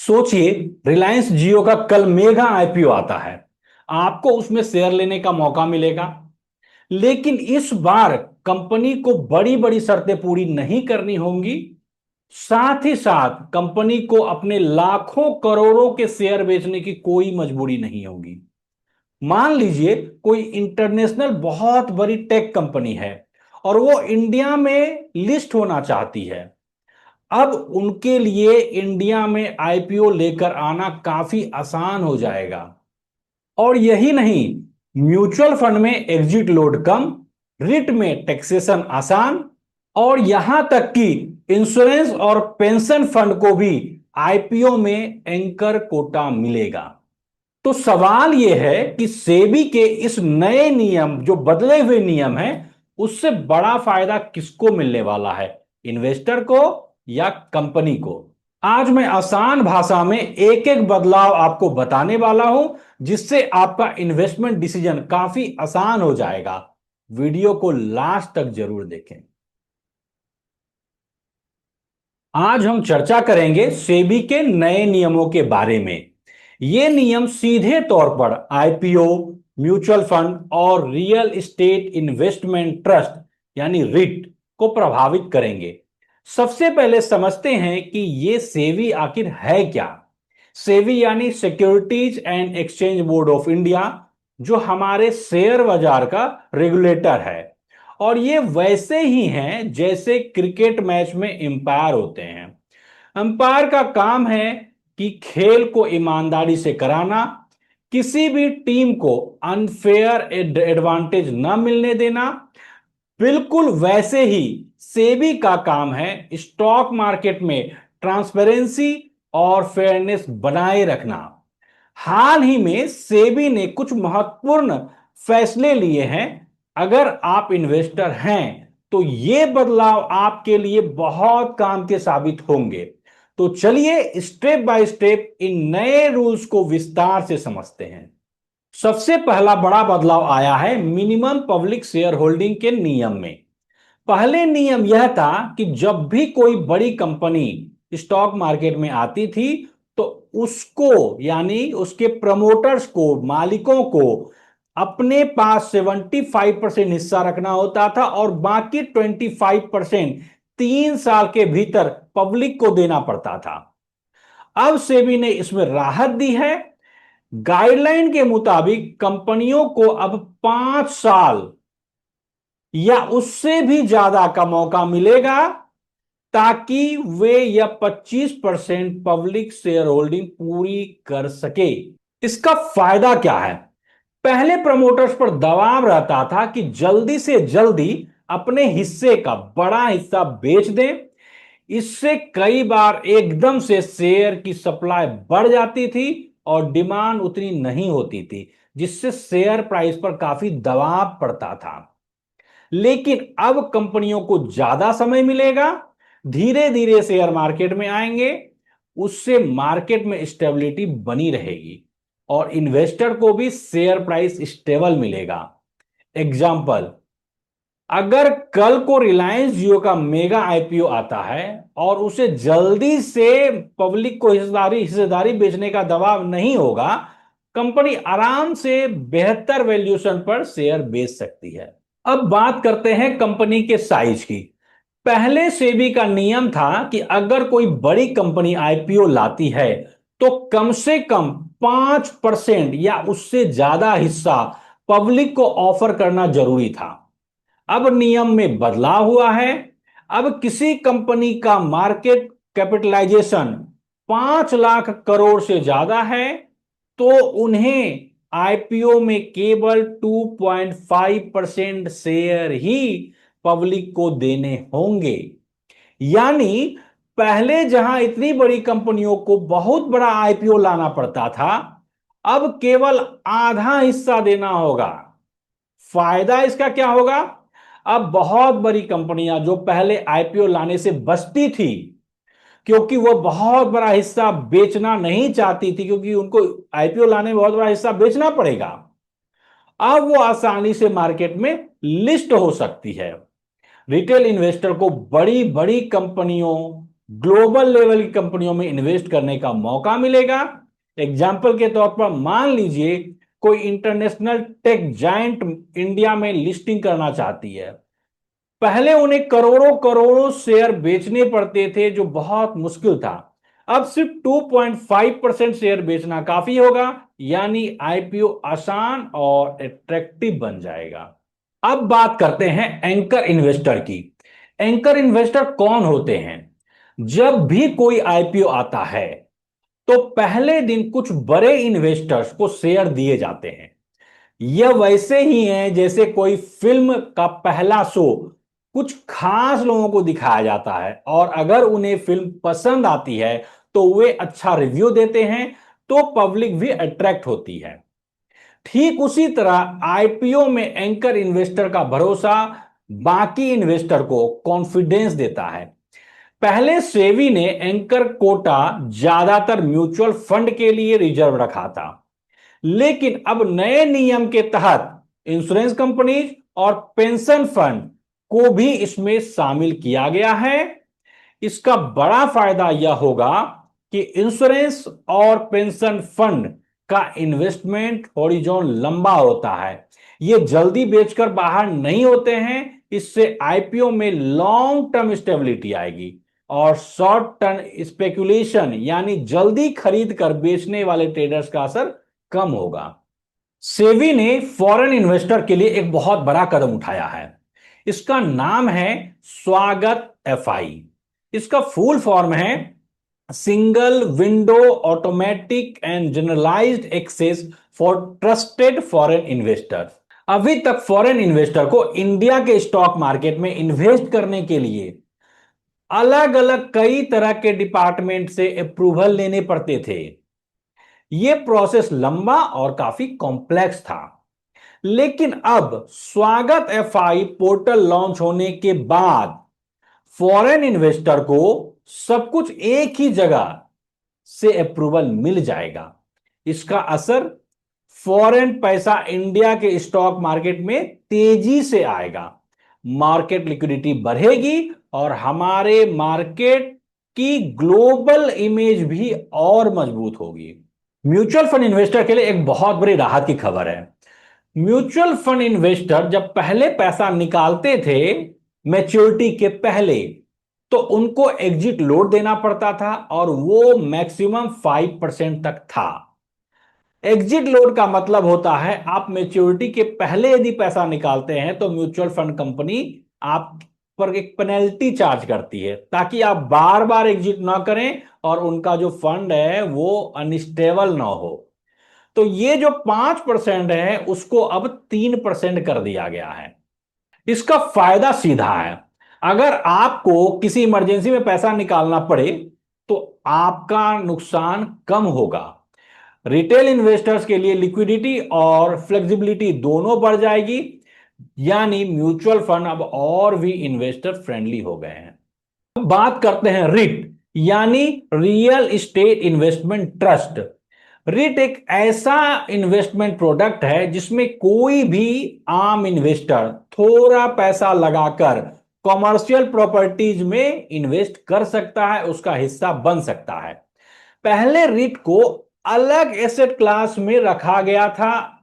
सोचिए, रिलायंस जियो का कल मेगा आईपीओ आता है। आपको उसमें शेयर लेने का मौका मिलेगा। लेकिन इस बार कंपनी को बड़ी बड़ी शर्तें पूरी नहीं करनी होंगी। साथ ही साथ कंपनी को अपने लाखों करोड़ों के शेयर बेचने की कोई मजबूरी नहीं होगी। मान लीजिए कोई इंटरनेशनल बहुत बड़ी टेक कंपनी है और वो इंडिया में लिस्ट होना चाहती है। अब उनके लिए इंडिया में आईपीओ लेकर आना काफी आसान हो जाएगा। और यही नहीं, म्यूचुअल फंड में एग्जिट लोड कम, रिट में टैक्सेशन आसान, और यहां तक कि इंश्योरेंस और पेंशन फंड को भी आईपीओ में एंकर कोटा मिलेगा। तो सवाल यह है कि सेबी के इस नए नियम, जो बदले हुए नियम हैं, उससे बड़ा फायदा किसको मिलने वाला है, इन्वेस्टर को या कंपनी को? आज मैं आसान भाषा में एक एक बदलाव आपको बताने वाला हूं, जिससे आपका इन्वेस्टमेंट डिसीजन काफी आसान हो जाएगा। वीडियो को लास्ट तक जरूर देखें। आज हम चर्चा करेंगे सेबी के नए नियमों के बारे में। ये नियम सीधे तौर पर आईपीओ, म्यूचुअल फंड और रियल एस्टेट इन्वेस्टमेंट ट्रस्ट यानी रिट को प्रभावित करेंगे। सबसे पहले समझते हैं कि ये सेबी आखिर है क्या। सेबी यानी securities and exchange board of India, जो हमारे शेयर बाजार का रेगुलेटर है। और ये वैसे ही हैं जैसे क्रिकेट मैच में एम्पायर होते हैं। अंपायर का काम है कि खेल को ईमानदारी से कराना, किसी भी टीम को अनफेयर एडवांटेज न मिलने देना। बिल्कुल वैसे ही सेबी का काम है स्टॉक मार्केट में ट्रांसपेरेंसी और फेयरनेस बनाए रखना। हाल ही में सेबी ने कुछ महत्वपूर्ण फैसले लिए हैं। अगर आप इन्वेस्टर हैं तो ये बदलाव आपके लिए बहुत काम के साबित होंगे। तो चलिए स्टेप बाय स्टेप इन नए रूल्स को विस्तार से समझते हैं। सबसे पहला बड़ा बदलाव आया है मिनिमम पब्लिक शेयर होल्डिंग के नियम में। पहले नियम यह था कि जब भी कोई बड़ी कंपनी स्टॉक मार्केट में आती थी तो उसको यानी उसके प्रमोटर्स को, मालिकों को अपने पास 75% हिस्सा रखना होता था और बाकी 25% 3 साल के भीतर पब्लिक को देना पड़ता था। अब सेबी ने इसमें राहत दी है। गाइडलाइन के मुताबिक कंपनियों को अब 5 साल या उससे भी ज्यादा का मौका मिलेगा ताकि वे यह 25% पब्लिक शेयर होल्डिंग पूरी कर सके। इसका फायदा क्या है? पहले प्रमोटर्स पर दबाव रहता था कि जल्दी से जल्दी अपने हिस्से का बड़ा हिस्सा बेच दें। इससे कई बार एकदम से शेयर की सप्लाई बढ़ जाती थी और डिमांड उतनी नहीं होती थी, जिससे शेयर प्राइस पर काफी दबाव पड़ता था। लेकिन अब कंपनियों को ज्यादा समय मिलेगा, धीरे धीरे शेयर मार्केट में आएंगे। उससे मार्केट में स्टेबिलिटी बनी रहेगी और इन्वेस्टर को भी शेयर प्राइस स्टेबल मिलेगा। एग्जाम्पल, अगर कल को रिलायंस जियो का मेगा आईपीओ आता है और उसे जल्दी से पब्लिक को हिस्सेदारी बेचने का दबाव नहीं होगा, कंपनी आराम से बेहतर वैल्यूएशन पर शेयर बेच सकती है। अब बात करते हैं कंपनी के साइज की। पहले सेबी का नियम था कि अगर कोई बड़ी कंपनी आईपीओ लाती है तो कम से कम 5% या उससे ज्यादा हिस्सा पब्लिक को ऑफर करना जरूरी था। अब नियम में बदलाव हुआ है। अब किसी कंपनी का मार्केट कैपिटलाइजेशन 5 लाख करोड़ से ज्यादा है तो उन्हें आईपीओ में केवल 2.5% शेयर ही पब्लिक को देने होंगे। यानी पहले जहां इतनी बड़ी कंपनियों को बहुत बड़ा आईपीओ लाना पड़ता था, अब केवल आधा हिस्सा देना होगा। फायदा इसका क्या होगा? अब बहुत बड़ी कंपनियां जो पहले आईपीओ लाने से बचती थी, क्योंकि वो बहुत बड़ा हिस्सा बेचना नहीं चाहती थी, क्योंकि उनको आईपीओ लाने में बहुत बड़ा हिस्सा बेचना पड़ेगा, अब वो आसानी से मार्केट में लिस्ट हो सकती है। रिटेल इन्वेस्टर को बड़ी बड़ी कंपनियों ग्लोबल लेवल की कंपनियों में इन्वेस्ट करने का मौका मिलेगा। एग्जाम्पल के तौर पर मान लीजिए कोई इंटरनेशनल टेक जायंट इंडिया में लिस्टिंग करना चाहती है। पहले उन्हें करोड़ों करोड़ों शेयर बेचने पड़ते थे, जो बहुत मुश्किल था। अब सिर्फ 2.5% शेयर बेचना काफी होगा, यानी आईपीओ आसान और अट्रैक्टिव बन जाएगा। अब बात करते हैं एंकर इन्वेस्टर की। एंकर इन्वेस्टर कौन होते हैं? जब भी कोई आईपीओ आता है तो पहले दिन कुछ बड़े इन्वेस्टर्स को शेयर दिए जाते हैं। यह वैसे ही है जैसे कोई फिल्म का पहला शो कुछ खास लोगों को दिखाया जाता है, और अगर उन्हें फिल्म पसंद आती है तो वे अच्छा रिव्यू देते हैं, तो पब्लिक भी अट्रैक्ट होती है। ठीक उसी तरह आईपीओ में एंकर इन्वेस्टर का भरोसा बाकी इन्वेस्टर को कॉन्फिडेंस देता है। पहले सेबी ने एंकर कोटा ज्यादातर म्यूचुअल फंड के लिए रिजर्व रखा था, लेकिन अब नए नियम के तहत इंश्योरेंस कंपनीज और पेंशन फंड को भी इसमें शामिल किया गया है। इसका बड़ा फायदा यह होगा कि इंश्योरेंस और पेंशन फंड का इन्वेस्टमेंट हॉरिजॉन लंबा होता है। ये जल्दी बेचकर बाहर नहीं होते हैं। इससे आईपीओ में लॉन्ग टर्म स्टेबिलिटी आएगी और शॉर्ट टर्म स्पेकुलेशन यानी जल्दी खरीद कर बेचने वाले ट्रेडर्स का असर कम होगा। सेबी ने फॉरेन इन्वेस्टर के लिए एक बहुत बड़ा कदम उठाया है। इसका नाम है स्वागत एफआई। इसका फुल फॉर्म है single window automatic and generalized access for trusted foreign investor. अभी तक फॉरेन इन्वेस्टर को इंडिया के स्टॉक मार्केट में इन्वेस्ट करने के लिए अलग अलग कई तरह के डिपार्टमेंट से अप्रूवल लेने पड़ते थे। यह प्रोसेस लंबा और काफी कॉम्प्लेक्स था। लेकिन अब स्वागत एफआई पोर्टल लॉन्च होने के बाद फॉरेन इन्वेस्टर को सब कुछ एक ही जगह से अप्रूवल मिल जाएगा। इसका असर फॉरेन पैसा इंडिया के स्टॉक मार्केट में तेजी से आएगा, मार्केट लिक्विडिटी बढ़ेगी और हमारे मार्केट की ग्लोबल इमेज भी और मजबूत होगी। म्यूचुअल फंड इन्वेस्टर के लिए एक बहुत बड़ी राहत की खबर है। म्यूचुअल फंड इन्वेस्टर जब पहले पैसा निकालते थे मैच्योरिटी के पहले, तो उनको एग्जिट लोड देना पड़ता था और वो मैक्सिमम 5% तक था। एग्जिट लोड का मतलब होता है आप मैच्योरिटी के पहले यदि पैसा निकालते हैं तो म्यूचुअल फंड कंपनी आप पर एक पेनल्टी चार्ज करती है, ताकि आप बार बार एग्जिट ना करें और उनका जो फंड है वो अनस्टेबल ना हो। तो ये जो 5% है उसको अब 3% कर दिया गया है। इसका फायदा सीधा है। अगर आपको किसी इमरजेंसी में पैसा निकालना पड़े तो आपका नुकसान कम होगा। रिटेल इन्वेस्टर्स के लिए लिक्विडिटी और फ्लेक्सिबिलिटी दोनों बढ़ जाएगी, यानी म्यूचुअल फंड अब और भी इन्वेस्टर फ्रेंडली हो गए हैं। अब बात करते हैं रिट यानी real estate investment trust. Writ एक ऐसा इन्वेस्टमेंट प्रोडक्ट है जिसमें कोई भी आम इन्वेस्टर थोड़ा पैसा लगाकर कॉमर्शियल प्रॉपर्टीज में इन्वेस्ट कर सकता है, उसका हिस्सा बन सकता है। पहले रिट को अलग एसेट क्लास में रखा गया था,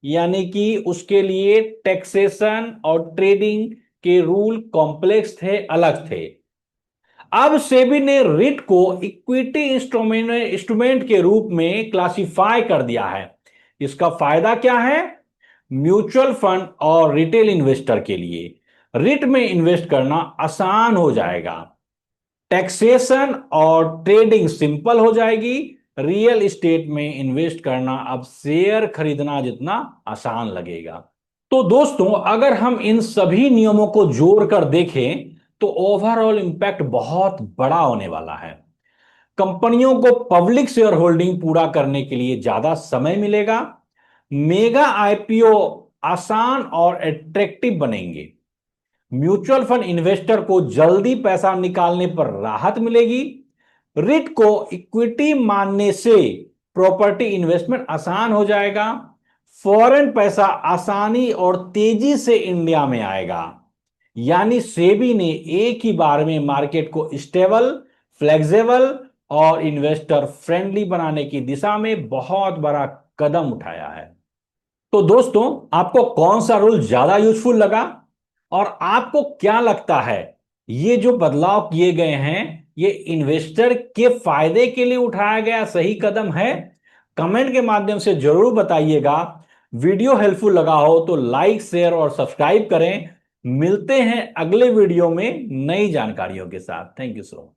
यानी कि उसके लिए टैक्सेशन और ट्रेडिंग के रूल कॉम्प्लेक्स थे, अलग थे। अब सेबी ने रिट को इक्विटी इंस्ट्रूमेंट के रूप में क्लासिफाई कर दिया है। इसका फायदा क्या है? म्यूचुअल फंड और रिटेल इन्वेस्टर के लिए रिट में इन्वेस्ट करना आसान हो जाएगा, टैक्सेशन और ट्रेडिंग सिंपल हो जाएगी। रियल एस्टेट में इन्वेस्ट करना अब शेयर खरीदना जितना आसान लगेगा। तो दोस्तों, अगर हम इन सभी नियमों को जोड़कर देखें तो ओवरऑल इंपैक्ट बहुत बड़ा होने वाला है। कंपनियों को पब्लिक शेयर होल्डिंग पूरा करने के लिए ज्यादा समय मिलेगा। मेगा आईपीओ आसान और अट्रैक्टिव बनेंगे। म्यूचुअल फंड इन्वेस्टर को जल्दी पैसा निकालने पर राहत मिलेगी। रिट को इक्विटी मानने से प्रॉपर्टी इन्वेस्टमेंट आसान हो जाएगा। फॉरेन पैसा आसानी और तेजी से इंडिया में आएगा, यानी सेबी ने एक ही बार में मार्केट को स्टेबल, फ्लेक्सिबल और इन्वेस्टर फ्रेंडली बनाने की दिशा में बहुत बड़ा कदम उठाया है। तो दोस्तों, आपको कौन सा रूल ज्यादा यूजफुल लगा और आपको क्या लगता है ये जो बदलाव किए गए हैं ये इन्वेस्टर के फायदे के लिए उठाया गया सही कदम है? कमेंट के माध्यम से जरूर बताइएगा। वीडियो हेल्पफुल लगा हो तो लाइक शेयर और सब्सक्राइब करें। मिलते हैं अगले वीडियो में नई जानकारियों के साथ। Thank you so much.